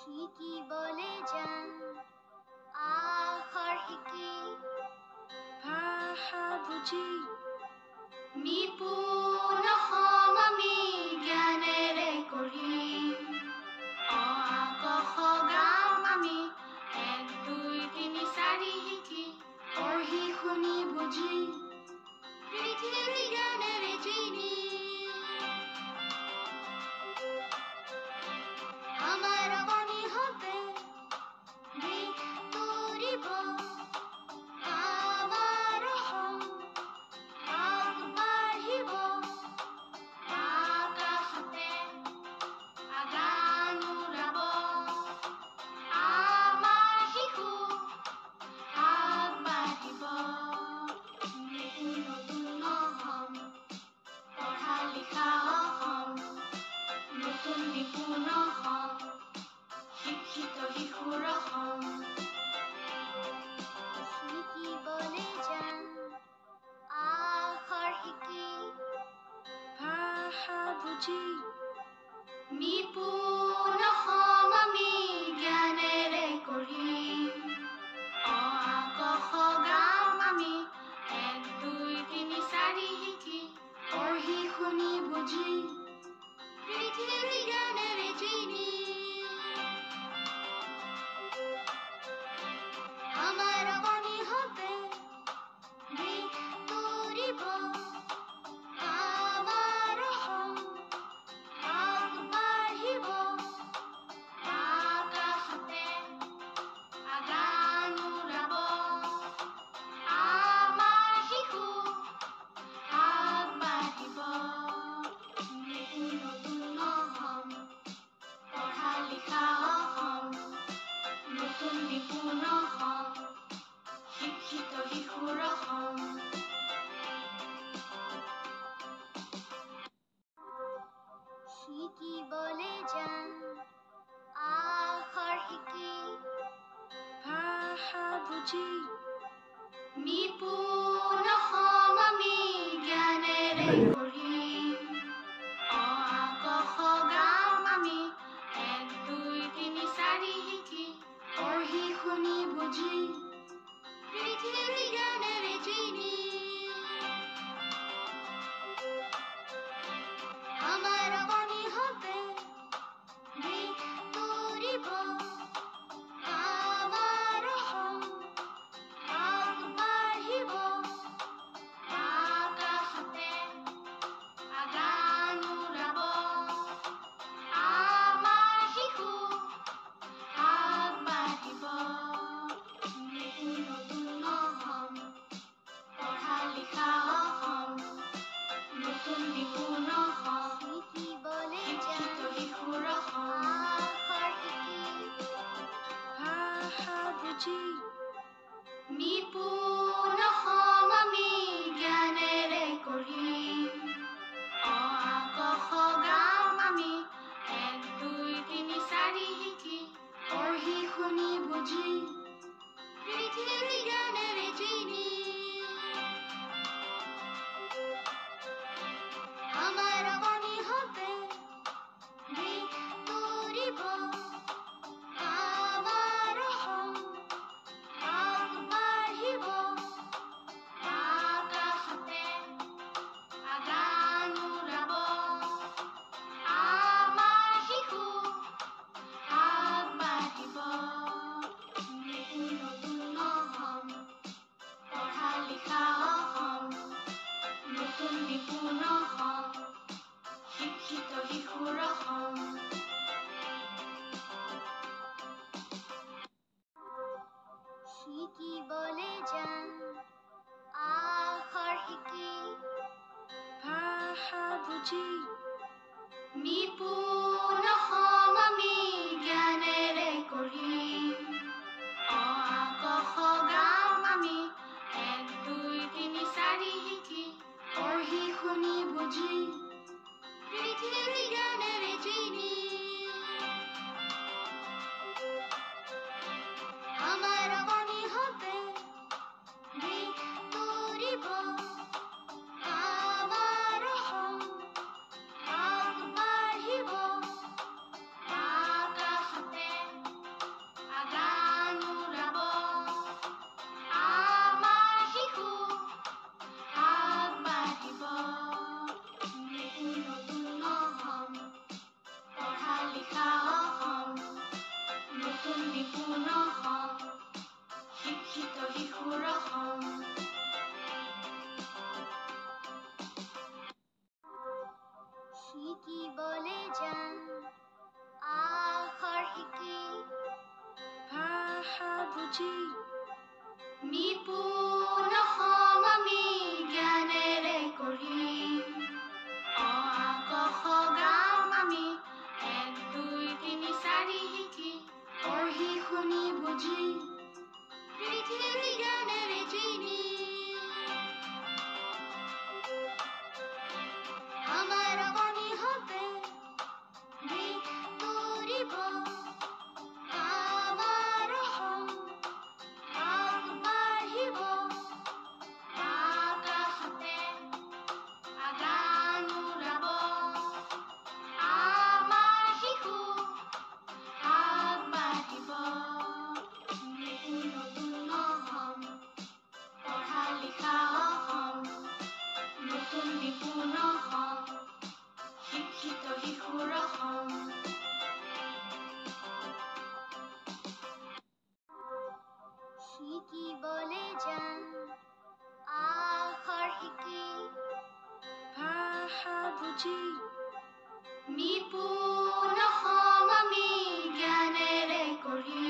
শিকিবলৈ যাম আখৰ শিকি ভাষা বুজি নিপুণ হম আমি জ্ঞানেৰে কৰিম অ আ ক খ গাম আমি 1 2 3 4 শিকি পঢ়ি শুনি বুজি পৃথিৱী জ্ঞানেৰে চিনি আমাৰ মনি হবে দিশ তৰিব আমাৰ হম আগবাঢ়িব আকাশতে আগান উৰাব আমাৰ শিশু আগবাঢ়িব নতুন হম পঢ়া লিখা হম নতুন নিপুণ হম শিক্ষিত শিশুৰ হম শিকিবলৈ যাম আখৰ শিকি ভাষা বুজি নিপুণ হম আমি জ্ঞানেৰে কৰিম অ আ ক খ গাম আমি 1 2 3 4 শিকি পঢ়ি শুনি বুজি পৃথিৱী জ্ঞানেৰে চিনি আমাৰ মনি হবে দিশ তৰিব আমাৰ হম আগবাঢ়িব আকাশতে আগান উৰাব আমাৰ শিশু আগবাঢ়িব নতুন হম পঢ়া লিখা হম নতুন নিপুণ হম শিক্ষিত শিশুৰ হম শিকিবলৈ যাম আখৰ শিকি ভাষা বুজি নিপুণ হম আমি জ্ঞানেৰে কৰিম অ আ ক খ গাম আমি 1 2 3 4 শিকি পঢ়ি শুনি বুজি পৃথিৱী জ্ঞানেৰে চিনি আমাৰ মনি হবে দিশ তৰিব আমাৰ হম আগবাঢ়িব আকাশতে আগান উৰাব আমাৰ শিশু আগবাঢ়িব নতুন হম পঢ়া লিখা হম নতুন নিপুণ হম শিকিবলৈ শিক্ষিত শিশুৰ হম আখৰ শিকি ভাষা বুজি নিপুণ হম আমি জ্ঞানেৰে কৰিম অ আ ক খ গাম আমি 1 2 3 4 শিকি পঢ়ি শুনি বুজি পৃথিৱী জ্ঞানেৰে চিনি আমাৰ মনি হবে দিশ তৰিব আমাৰ হম আগবাঢ়িব আকাশতে আগান উৰাব আমাৰ শিশু আগবাঢ়িব নতুন হম পঢ়া লিখা হম নতুন নিপুণ হম শিক্ষিত শিশুৰ হম শিকিবলৈ যাম আখৰ শিকি ভাষা বুজি নিপুণ হম আমি জ্ঞানেৰে কৰিম অ আ ক খ গাম আমি 1 2 3 4 শিকি পঢ়ি শুনি বুজি পৃথিৱী জ্ঞানেৰে চিনি আমাৰ মনি হবে দিশ তৰিব আমাৰ হম বুজি নিপুণ হম আমি জ্ঞানেৰে কৰি অ আ ক খ গাম আমি 1 2 3 4 শিকি পঢ়ি শুনি বুজি পৃথিৱী জ্ঞানেৰে চিনি আমাৰ অগণি হবে দিশ তুৰিব আমাৰ অসম আগবাঢ়িব আকাশতে আগান উৰাব আমাৰ শিশু আগবাঢ়িব নতুন নতুন অসম পঢ়া লিখা অসম নতুন নিপুণ অসম শিক্ষিত শিশুৰ অসম শিকিবলে যাম আখৰ শিকি ভাষা বুজি নিপুণ হম আমি জ্ঞানেৰে কৰি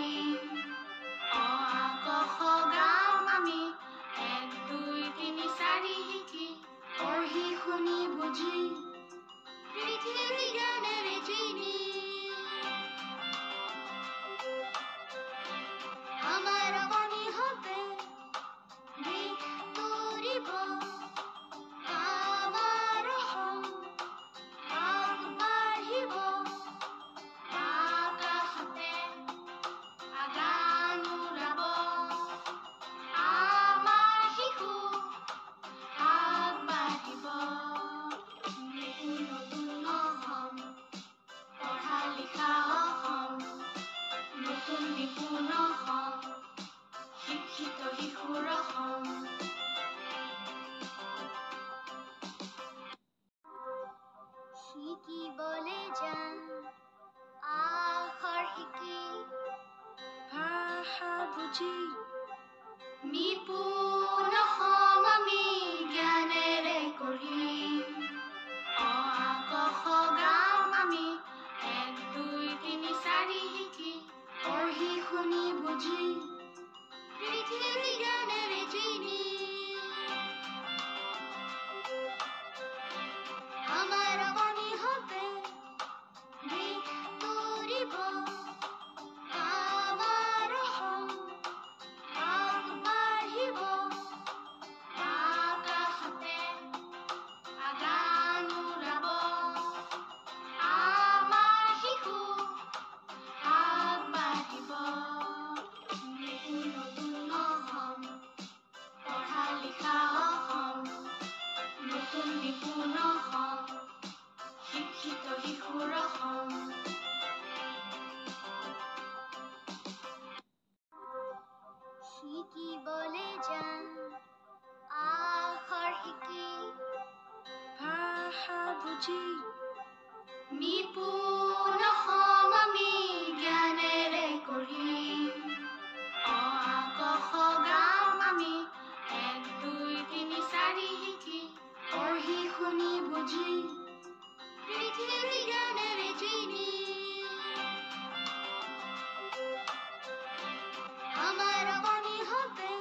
অ আ ক খ গাম আমি 1 2 3 4 শিকি পঢ়ি শুনি বুজি পৃথিৱী জ্ঞানেৰে চিনি আমাৰ অগণি হবে দিশ তুৰিব আমাৰ অসম আগবাঢ়িব আকাশতে আগান উৰাব আমাৰ শিশু আগবাঢ়িব নতুন নতুন অসম পঢ়া লিখা অসম নতুন নিপুণ অসম শিক্ষিত শিশুৰ অসম শিকিবলে যাম আখৰ শিকি ভাষা বুজি নিপুণ হম আমি জ্ঞানেৰে কৰি অ আ ক খ গাম আমি 1 2 3 4 শিকি পঢ়ি শুনি বুজি পৃথিৱী জ্ঞানেৰে চিনি আমাৰ অগণি হবে দিশ তুৰিব আমাৰ অসম আগবাঢ়িব আকাশতে আগান উৰাব আমাৰ শিশু আগবাঢ়িব নতুন নতুন অসম পঢ়া লিখা অসম নতুন নিপুণ অসম শিক্ষিত শিশুৰ অসম শিকিবলে যাম আখৰ শিকি ভাষা বুজি নিপুণ হম আমি জ্ঞানেৰে কৰি অ আ ক খ গাম আমি 1 2 3 4 শিকি পঢ়ি শুনি বুজি পৃথিৱী জ্ঞানেৰে চিনি আমাৰ অগণি হবে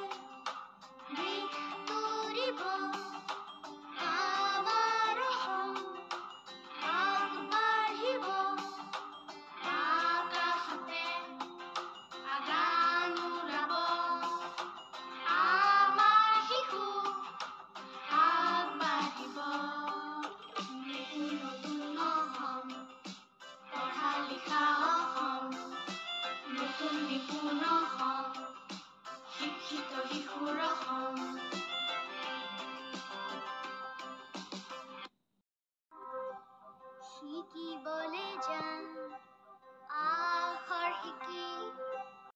দিশ তুৰিব আমাৰ অসম আগবাঢ়িব আকাশতে আগান উৰাব আমাৰ শিশু আগবাঢ়িব নতুন নতুন অসম পঢ়া লিখা অসম নতুন নিপুণ অসম শিক্ষিত শিশুৰ অসম শিকিবলে যাম আখৰ শিকি